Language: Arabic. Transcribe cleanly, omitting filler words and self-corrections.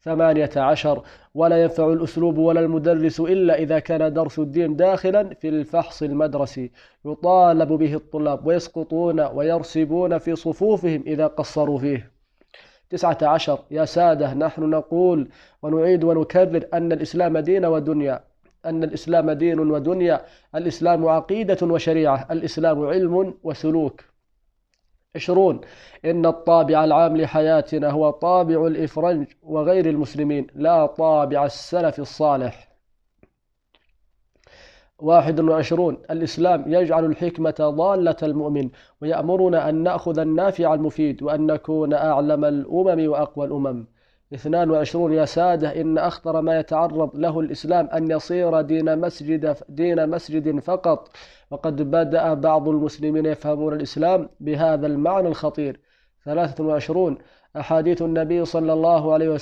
18. ولا ينفع الأسلوب ولا المدرس إلا إذا كان درس الدين داخلا في الفحص المدرسي يطالب به الطلاب ويسقطون ويرسبون في صفوفهم إذا قصروا فيه. 19. يا سادة، نحن نقول ونعيد ونكرر أن الإسلام دين ودنيا، أن الإسلام دين ودنيا، الإسلام عقيدة وشريعة، الإسلام علم وسلوك. 20. إن الطابع العام لحياتنا هو طابع الإفرنج وغير المسلمين، لا طابع السلف الصالح. 21. الإسلام يجعل الحكمة ضالة المؤمن، ويأمرنا أن نأخذ النافع المفيد، وأن نكون أعلم الأمم وأقوى الأمم. 22. يا سادة، إن أخطر ما يتعرض له الإسلام أن يصير دين مسجد فقط، وقد بدأ بعض المسلمين يفهمون الإسلام بهذا المعنى الخطير. 23. أحاديث النبي صلى الله عليه وسلم